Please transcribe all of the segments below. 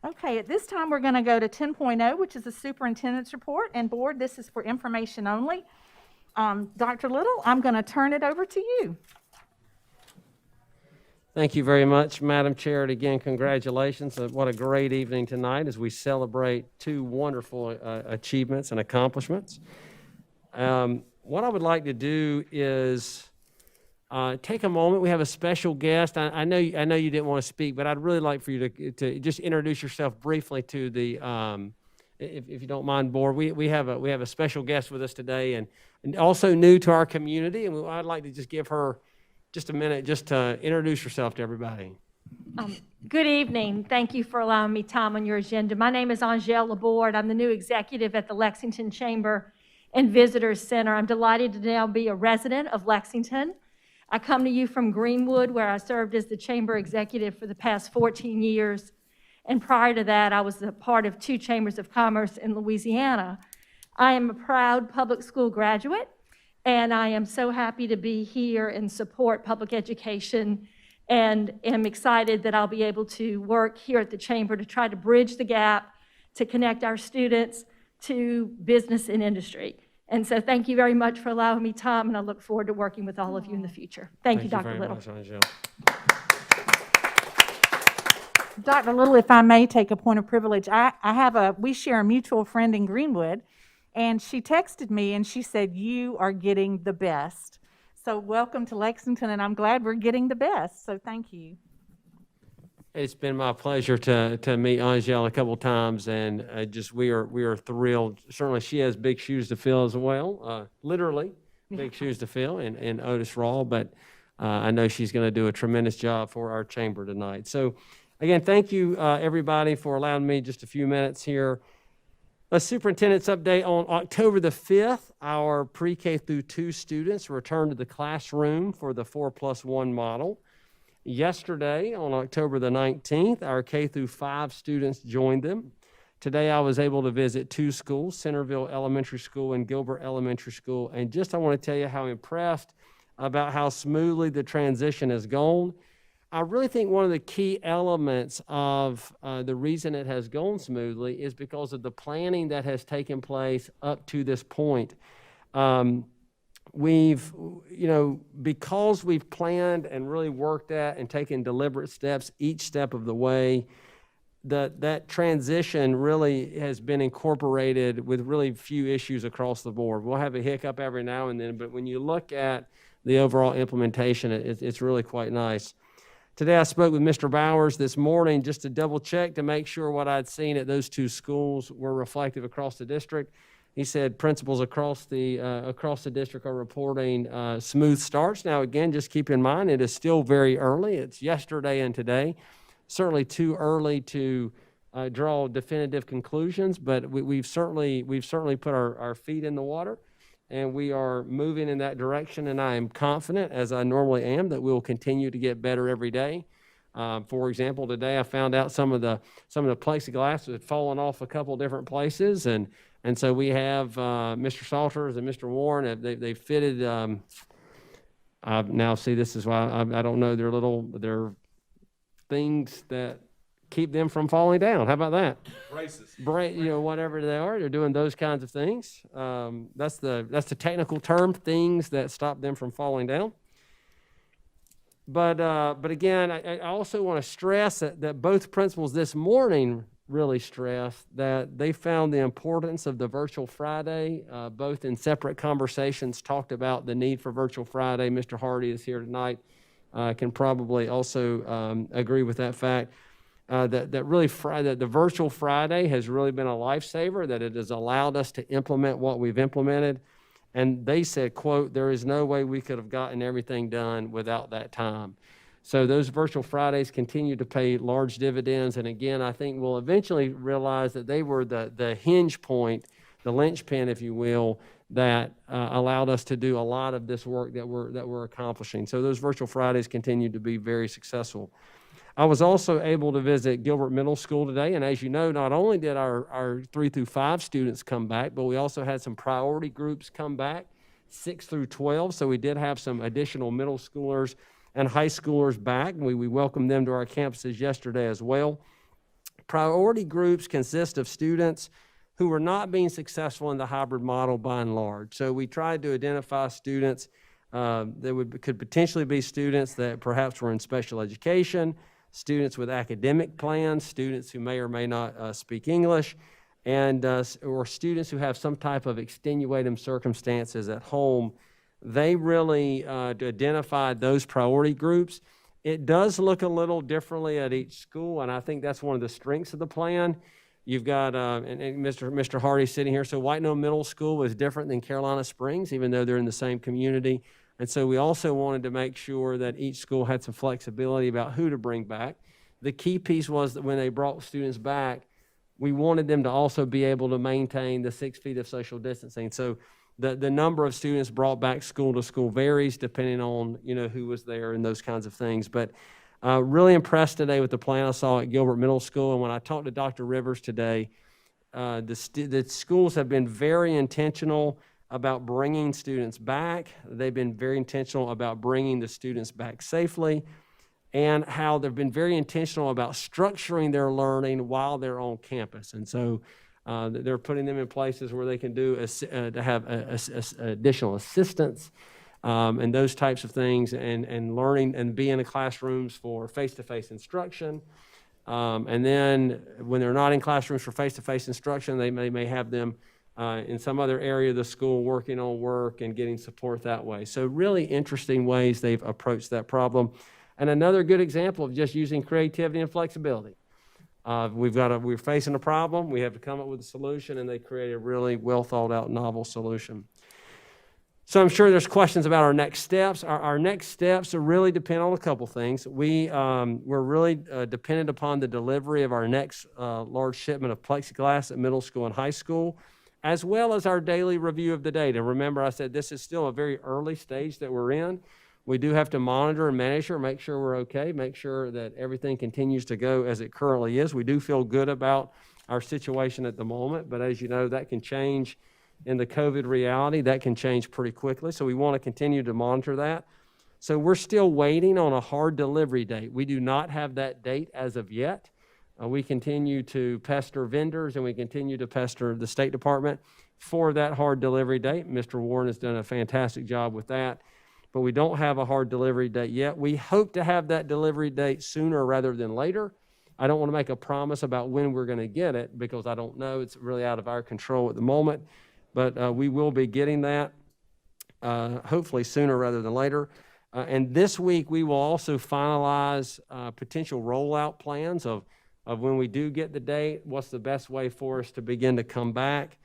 Okay, at this time, we're going to go to 10.0, which is the superintendent's report. And board, this is for information only. Dr. Little, I'm going to turn it over to you. Thank you very much, Madam Chair. And again, congratulations. What a great evening tonight as we celebrate two wonderful achievements and accomplishments. What I would like to do is take a moment. We have a special guest. I know you didn't want to speak, but I'd really like for you to just introduce yourself briefly to the, if you don't mind, board. We have a special guest with us today, and also new to our community. And I'd like to just give her just a minute just to introduce yourself to everybody. Good evening. Thank you for allowing me time on your agenda. My name is Angele Laborde. I'm the new executive at the Lexington Chamber and Visitors Center. I'm delighted to now be a resident of Lexington. I come to you from Greenwood, where I served as the chamber executive for the past 14 years. And prior to that, I was a part of 2 chambers of commerce in Louisiana. I am a proud public school graduate, and I am so happy to be here and support public education, and am excited that I'll be able to work here at the chamber to try to bridge the gap, to connect our students to business and industry. And so thank you very much for allowing me time, and I look forward to working with all of you in the future. Thank you, Dr. Little. Much, Angele. Dr. Little, if I may take a point of privilege, we share a mutual friend in Greenwood, and she texted me and she said, "You are getting the best." So welcome to Lexington, and I'm glad we're getting the best. So thank you. It's been my pleasure to meet Angele a couple times, and we are thrilled. Certainly, she has big shoes to fill as well, literally big shoes to fill in Otis Raw. But I know she's going to do a tremendous job for our chamber tonight. So, again, thank you everybody for allowing me just a few minutes here. A superintendent's update on October the 5th. Our pre-K through 2 students returned to the classroom for the 4+1 model. Yesterday, on October the 19th, our K through 5 students joined them. Today, I was able to visit 2 schools, Centerville Elementary School and Gilbert Elementary School, and I want to tell you how impressed about how smoothly the transition has gone. I really think one of the key elements of the reason it has gone smoothly is because of the planning that has taken place up to this point. Because we've planned and really worked at and taken deliberate steps each step of the way, that transition really has been incorporated with really few issues across the board. We'll have a hiccup every now and then, but when you look at the overall implementation, it's really quite nice. Today I spoke with Mr. Bowers this morning just to double check to make sure what I'd seen at those 2 schools were reflective across the district. He said principals across the district are reporting smooth starts. Now, again, just keep in mind, it is still very early. It's yesterday and today. Certainly too early to draw definitive conclusions, but we've certainly put our feet in the water, and we are moving in that direction, and I am confident, as I normally am, that we will continue to get better every day. For example, today I found out some of the plexiglass had fallen off a couple different places, and so we have Mr. Salters and Mr. Warren. They fitted. Now see, this is why I don't know. They're things that keep them from falling down. How about that? Braces. Whatever they are, they're doing those kinds of things. That's the technical term, things that stop them from falling down. But again, I also want to stress that both principals this morning really stressed that they found the importance of the Virtual Friday. Both in separate conversations talked about the need for Virtual Friday. Mr. Hardy is here tonight, can probably also agree with that fact. That the Virtual Friday has really been a lifesaver, that it has allowed us to implement what we've implemented. And they said, quote, "There is no way we could have gotten everything done without that time." So those Virtual Fridays continue to pay large dividends. And again, I think we'll eventually realize that they were the hinge point, the linchpin, if you will, that allowed us to do a lot of this work that we're accomplishing. So those Virtual Fridays continue to be very successful. I was also able to visit Gilbert Middle School today, and as you know, not only did our 3 through 5 students come back, but we also had some priority groups come back, 6 through 12, so we did have some additional middle schoolers and high schoolers back. We welcomed them to our campuses yesterday as well. Priority groups consist of students who are not being successful in the hybrid model by and large. So we tried to identify students that could potentially be students that perhaps were in special education, students with academic plans, students who may or may not speak English, and or students who have some type of extenuating circumstances at home. They really identified those priority groups. It does look a little differently at each school, and I think that's one of the strengths of the plan. You've got, and Mr. Hardy sitting here, so White Knoll Middle School is different than Carolina Springs, even though they're in the same community. And so we also wanted to make sure that each school had some flexibility about who to bring back. The key piece was that when they brought students back, we wanted them to also be able to maintain the 6 feet of social distancing. So the number of students brought back school to school varies depending on, who was there and those kinds of things. But really impressed today with the plan I saw at Gilbert Middle School. And when I talked to Dr. Rivers today, the schools have been very intentional about bringing students back. They've been very intentional about bringing the students back safely, and how they've been very intentional about structuring their learning while they're on campus. And so they're putting them in places where they can to have additional assistance and those types of things, and learning and be in the classrooms for face-to-face instruction. And then when they're not in classrooms for face-to-face instruction, they may have them in some other area of the school working on work and getting support that way. So really interesting ways they've approached that problem. And another good example of just using creativity and flexibility. We're facing a problem, we have to come up with a solution, and they create a really well thought out novel solution. So I'm sure there's questions about our next steps. Our next steps really depend on a couple things. We're really dependent upon the delivery of our next large shipment of plexiglass at middle school and high school, as well as our daily review of the data. Remember, I said this is still a very early stage that we're in. We do have to monitor and measure, make sure we're okay, make sure that everything continues to go as it currently is. We do feel good about our situation at the moment, but as you know, that can change in the COVID reality. That can change pretty quickly, so we want to continue to monitor that. So we're still waiting on a hard delivery date. We do not have that date as of yet. We continue to pester vendors, and we continue to pester the State Department for that hard delivery date. Mr. Warren has done a fantastic job with that, but we don't have a hard delivery date yet. We hope to have that delivery date sooner rather than later. I don't want to make a promise about when we're going to get it because I don't know. It's really out of our control at the moment, but we will be getting that hopefully sooner rather than later. And this week we will also finalize potential rollout plans of when we do get the date, what's the best way for us to begin to come back.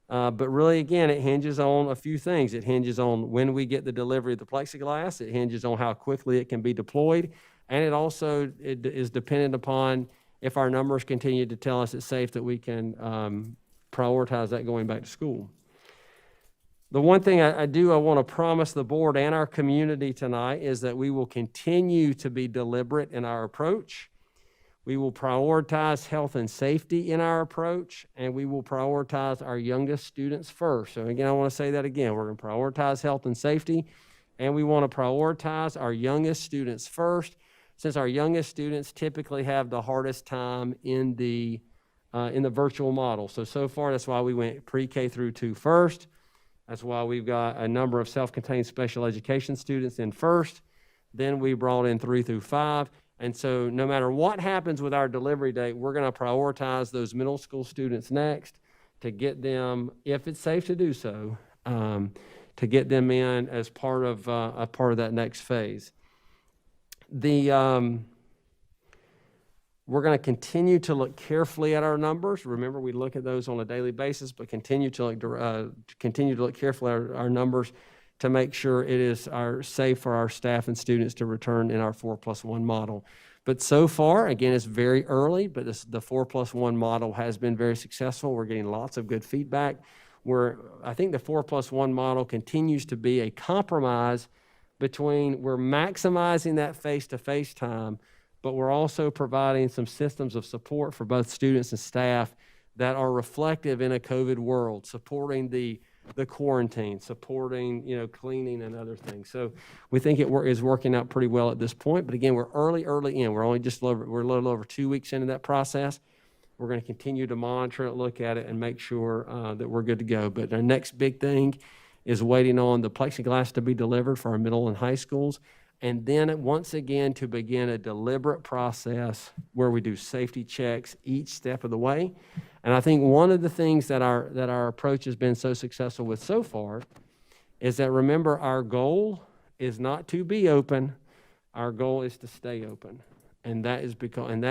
But really, again, it hinges on a few things. It hinges on when we get the delivery of the plexiglass. It hinges on how quickly it can be deployed. And it also is dependent upon if our numbers continue to tell us it's safe that we can prioritize that going back to school. The one thing I want to promise the board and our community tonight is that we will continue to be deliberate in our approach. We will prioritize health and safety in our approach, and we will prioritize our youngest students first. So again, I want to say that again. We're going to prioritize health and safety, and we want to prioritize our youngest students first, since our youngest students typically have the hardest time in the virtual model. So far, that's why we went pre-K through 2 first. That's why we've got a number of self-contained special education students in first. Then we brought in 3 through 5. And so no matter what happens with our delivery date, we're going to prioritize those middle school students next to get them, if it's safe to do so, to get them in as part of that next phase. We're going to continue to look carefully at our numbers. Remember, we look at those on a daily basis, but continue to look carefully at our numbers to make sure it is safe for our staff and students to return in our 4+1 model. But so far, again, it's very early, but the 4+1 model has been very successful. We're getting lots of good feedback. I think the 4+1 model continues to be a compromise between we're maximizing that face-to-face time, but we're also providing some systems of support for both students and staff that are reflective in a COVID world, supporting the quarantine, supporting, cleaning and other things. So we think it is working out pretty well at this point. But again, we're early in. We're only we're a little over 2 weeks into that process. We're going to continue to monitor it, look at it, and make sure that we're good to go. But our next big thing is waiting on the plexiglass to be delivered for our middle and high schools. And then once again, to begin a deliberate process where we do safety checks each step of the way. And I think one of the things that our approach has been so successful with so far is that, remember, our goal is not to be open. Our goal is to stay open. And that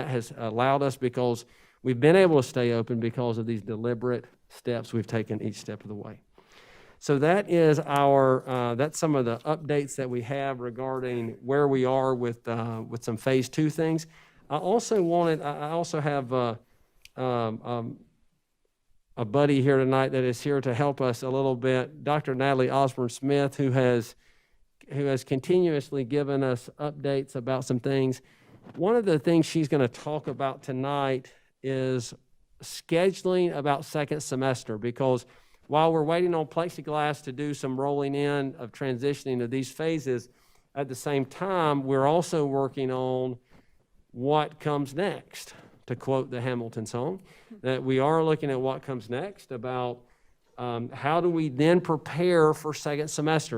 has allowed us, because we've been able to stay open because of these deliberate steps we've taken each step of the way. So that is that's some of the updates that we have regarding where we are with some phase 2 things. I also have a buddy here tonight that is here to help us a little bit, Dr. Natalie Osborne-Smith, who has continuously given us updates about some things. One of the things she's going to talk about tonight is scheduling about second semester, because while we're waiting on plexiglass to do some rolling in of transitioning to these phases, at the same time, we're also working on what comes next, to quote the Hamilton song, that we are looking at what comes next about how do we then prepare for second semester.